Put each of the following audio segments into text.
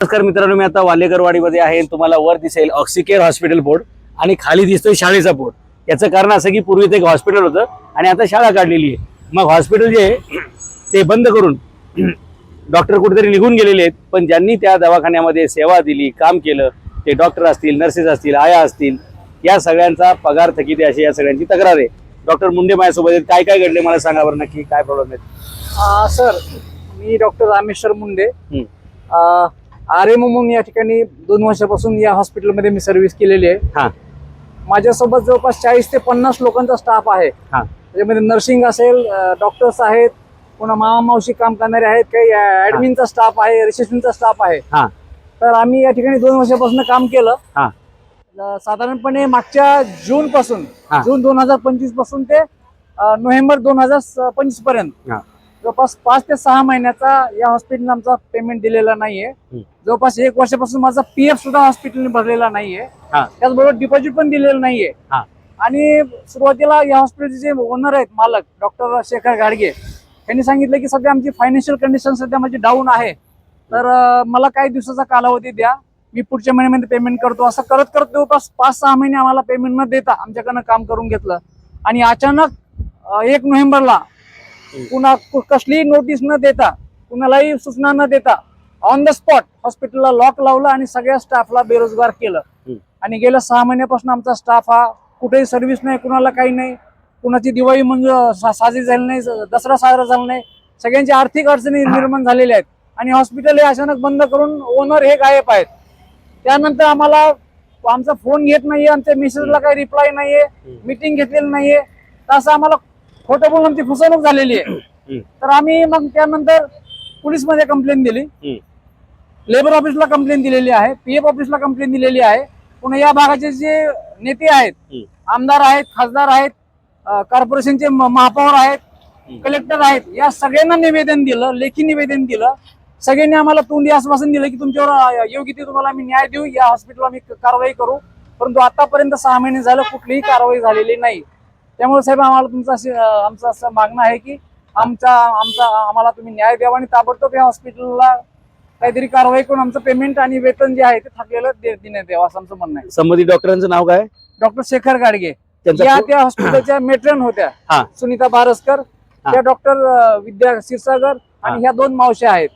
नमस्कार मित्रांनो, मी आता वालेकरवाडीमध्ये आहे. तुम्हाला वर दिसेल ऑक्सिकेअर हॉस्पिटल बोर्ड आणि खाली दिसतोय शाळेचा बोर्ड. याचं कारण असं की पूर्वी ते एक हॉस्पिटल होतं आणि आता शाळा काढलेली आहे. मग हॉस्पिटल जे आहे ते बंद करून डॉक्टर कुठेतरी निघून गेलेले आहेत, पण ज्यांनी त्या दवाखान्यामध्ये सेवा दिली, काम केलं, ते डॉक्टर असतील, नर्सेस असतील, आया असतील, या सगळ्यांचा पगार थकीत आहे अशी या सगळ्यांची तक्रार आहे. डॉक्टर मुंडे माझ्यासोबत आहेत. काय काय घडले मला सांगा बरं, नक्की काय प्रॉब्लेम आहेत? सर, मी डॉक्टर रामेश्वर मुंडे, आरएमओ म्हणून या ठिकाणी 2 वर्षापासून या हॉस्पिटलमध्ये मी सर्व्हिस केलेली आहे. माझ्यासोबत जवळपास 40 ते 50 लोकांचा स्टाफ आहे. त्याच्यामध्ये नर्सिंग असेल, डॉक्टर्स आहेत, पुन्हा मामा मावशी काम करणारे आहेत, काही ऍडमिनचा स्टाफ आहे, रिसेप्शनचा स्टाफ आहे. तर आम्ही या ठिकाणी 2 वर्षापासून काम केलं. साधारणपणे मागच्या जून 2025 पासून ते नोव्हेंबर 2025 पर्यंत जवळपास 5 ते 6 महिन्याचा या हॉस्पिटलने आमचा पेमेंट दिलेला नाहीये. जवळपास 1 वर्षापासून माझा पीएफ सुद्धा हॉस्पिटलने भरलेला नाहीये. त्याचबरोबर डिपॉझिट पण दिलेलं नाहीये. आणि सुरुवातीला या हॉस्पिटलचे जे ओनर आहेत, मालक डॉक्टर शेखर गाडगे, यांनी सांगितलं की सध्या आमची फायनान्शियल कंडिशन सध्या माझी डाऊन आहे, तर मला काही दिवसाचा कालावधी द्या, मी पुढच्या महिन्यामध्ये पेमेंट करतो. असं करत करत जवळपास 5-6 महिने आम्हाला पेमेंट न देता आमच्याकडनं काम करून घेतलं. आणि अचानक 1 नोव्हेंबरला पुन्हा कसलीही नोटीस न देता, कुणालाही सूचना न देता, ऑन द स्पॉट हॉस्पिटलला लॉक लावलं आणि सगळ्या स्टाफला बेरोजगार केलं. आणि गेल्या 6 महिन्यापासून आमचा स्टाफ हा कुठेही सर्व्हिस नाही, कुणाला काही नाही, कुणाची दिवाळी म्हणजे साजरी झाली नाही, दसरा साजरा झाला नाही, सगळ्यांची आर्थिक अडचणी निर्माण झालेल्या आहेत. आणि हॉस्पिटल हे अचानक बंद करून ओनर हे गायब आहेत. त्यानंतर आम्हाला आमचा फोन घेत नाहीये, आमच्या मेसेजला काही रिप्लाय नाहीये, मीटिंग घेतलेली नाहीये. तर असं आम्हाला खोटं बोलून आमची फसवणूक झालेली आहे. तर आम्ही मग त्यानंतर पोलीस मध्ये कंप्लेंट दिली, लेबर ऑफिसला कंप्लेंट दिलेली आहे, पीएफ ऑफिसला कंप्लेंट दिलेली आहे. पुन्हा या भागाचे जे नेते आहेत, आमदार आहेत, खासदार आहेत, कॉर्पोरेशनचे महापौर आहेत, कलेक्टर आहेत, या सगळ्यांना निवेदन दिलं, लेखी निवेदन दिलं. सगळ्यांनी आम्हाला तोंडी आश्वासन दिलं की तुमच्यावर योग्य ते तुम्हाला आम्ही न्याय देऊ, या हॉस्पिटलला आम्ही कारवाई करू. परंतु आतापर्यंत 6 महिने झालं कुठलीही कारवाई झालेली नाही. त्यामुळे साहेब, आम्हाला आमचं असं मागणं आहे की आम्हाला तुम्ही न्याय द्यावा आणि ताबडतोब या हॉस्पिटलला काहीतरी कारवाई करून आमचं पेमेंट आणि वेतन जे आहे ते थकलेलं देण्यात यावं, असं आमचं म्हणणं आहे. संबंधित डॉक्टरांचं नाव काय? डॉक्टर शेखर गाडगे, या त्या हॉस्पिटलच्या मेट्रन होत्या, सुनीता बारसकर, त्या डॉक्टर विद्या क्षीरसागर, आणि ह्या 2 मावश्या आहेत.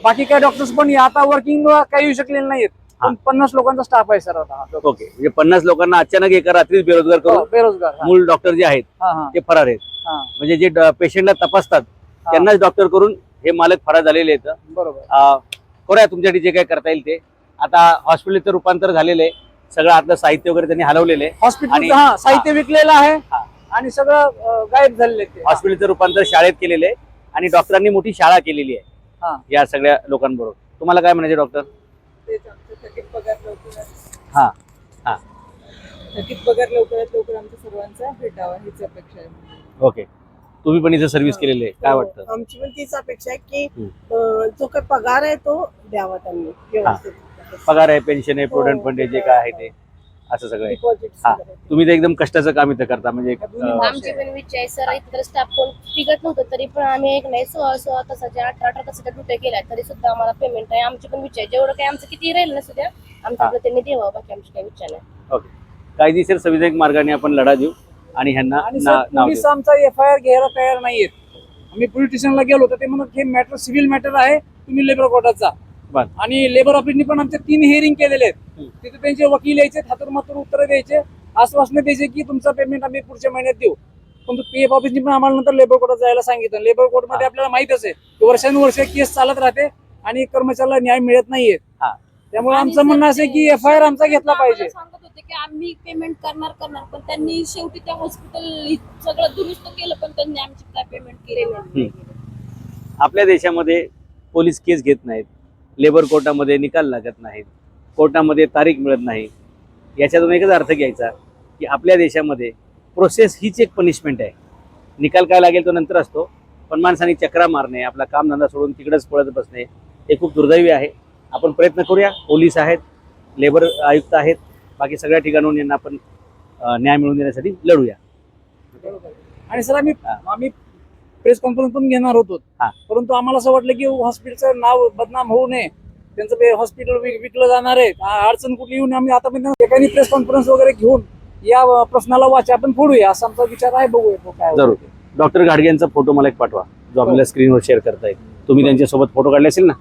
बाकी काही डॉक्टर्स पण आता वर्किंग काही येऊ शकलेले नाहीत. 50 लोकांचा स्टाफ आहे सर आता. ओके, म्हणजे 50 लोकांना अचानक एका रात्रीच बेरोजगार करून बेरोजगार मूळ डॉक्टर जे आहेत ते फरार आहेत. म्हणजे जे पेशंटला तपासतात त्यांनाच डॉक्टर करून हे मालक फरार झालेले आहेत. बरोबर. करूया तुमच्यासाठी जे काय करता येईल ते. आता हॉस्पिटलचं रूपांतर झालेलं आहे, सगळं आतलं साहित्य वगैरे त्यांनी हलवलेलं आहे. हॉस्पिटल साहित्य विकलेलं आहे आणि सगळं गायब झालेलं आहे. हॉस्पिटलचं रूपांतर शाळेत केलेलं आहे आणि डॉक्टरांनी मोठी शाळा केलेली आहे या सगळ्या लोकांबरोबर. तुम्हाला काय म्हणायचे डॉक्टर? थकीत पगार लवकरात लवकर आमच्या सर्वांचा भेटावा हीच अपेक्षा आहे. ओके, तुम्ही पण इथे सर्व्हिस केलेली आहे, काय वाटतं? आमची पण तीच अपेक्षा आहे की जो काही पगार आहे तो द्यावा त्यांनी व्यवस्थित. पगार आहे, पेन्शन आहे, प्रोव्हिडंट फंड आहे, जे काय आहे ते असं सगळं आहे. तुम्ही तर एकदम कष्टाचं काम इथं करता. म्हणजे आमची पण विचार आहे सर, इतर स्टाफ कोण टिकत नव्हतं तरी पण आम्ही एक नाही 16 तासाच्या 18 तासाच्या ड्युट्या केल्या तरी सुद्धा आम्हाला पेमेंट आहे. आमची पण विचार जेवढं काही आमचं किती राहील ना सुद्धा आमच्या त्यांनी द्यावं, बाकी आमची काही विचार नाही. ओके, कायदेशीर संविधानिक मार्गाने आपण लढा देऊ आणि ह्यांना नाव पोलीस आमचा FIR घ्यायला तयार नाहीयेत. आम्ही पोलीस स्टेशनला गेलो तर ते म्हणत हे मॅटर सिव्हिल मॅटर आहे, तुम्ही लेबर कोर्टात जा. आणि लेबर ऑफिसनी पण आमचे 3 हिअरिंग केलेले आहेत. तिथे त्यांचे वकील यायचे, हातूर मातूर उत्तर द्यायचे, आश्वासन द्यायचे की तुमचं पेमेंट आम्ही पुढच्या महिन्यात देऊ. पण पीएफ ऑफिसनी पण आम्हाला नंतर लेबर कोर्टात जायला सांगितलं. लेबर कोर्टमध्ये आपल्याला माहितच आहे की वर्षानुवर्ष केस चालत राहते आणि कर्मचाऱ्याला न्याय मिळत नाहीये. त्यामुळे आमचं म्हणणं असं की FIR आमचा घेतला पाहिजे. सांगत होते की आम्ही पेमेंट करणार पण त्यांनी शेवटी त्या हॉस्पिटल सगळं दुरुस्त केलं, पण त्यांनी आमची काय पेमेंट केली नाही. आपल्या देशामध्ये पोलीस केस घेत नाहीत, लेबर कोर्टामध्ये निकाल लागत नाहीत, कोर्टामध्ये तारीख मिळत नाही. याच्यातून एकच अर्थ घ्यायचा की आपल्या देशामध्ये प्रोसेस हीच एक पनिशमेंट आहे. निकाल काय लागेल तो नंतर असतो, पण माणसाने चक्रा मारणे, आपला कामधंदा सोडून तिकडेच पळत बसणे हे खूप दुर्दैवी आहे. आपण प्रयत्न करूया. पोलीस आहेत, लेबर आयुक्त आहेत, बाकी सगळ्या ठिकाणून यांना आपण न्याय मिळवून देण्यासाठी लढूया. आणि सर, आम्ही प्रेस कॉन्फरन्स पण घेणार होतो, परंतु आम्हाला असं वाटलं की हॉस्पिटलचं नाव बदनाम होऊ नये त्यांचं ते हॉस्पिटल विकलं जाणार आहे, अडचण कुठली येऊन आम्ही आतापर्यंत एखादी प्रेस कॉन्फरन्स वगैरे घेऊन या प्रश्नाला वाचा आपण फोडूया असा आमचा विचार आहे. बघूया काय जरूर. डॉक्टर घाडगेंचा फोटो मला एक पाठवा जो आपल्याला स्क्रीनवर शेअर करता येईल. तुम्ही त्यांच्यासोबत फोटो काढले असेल ना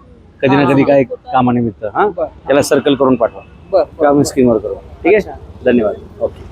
कधी ना कधी काय कामानिमित्त, हा बरं. त्याला सर्कल करून पाठवा, बरं स्क्रीनवर करू. ठीक आहे, धन्यवाद. ओके.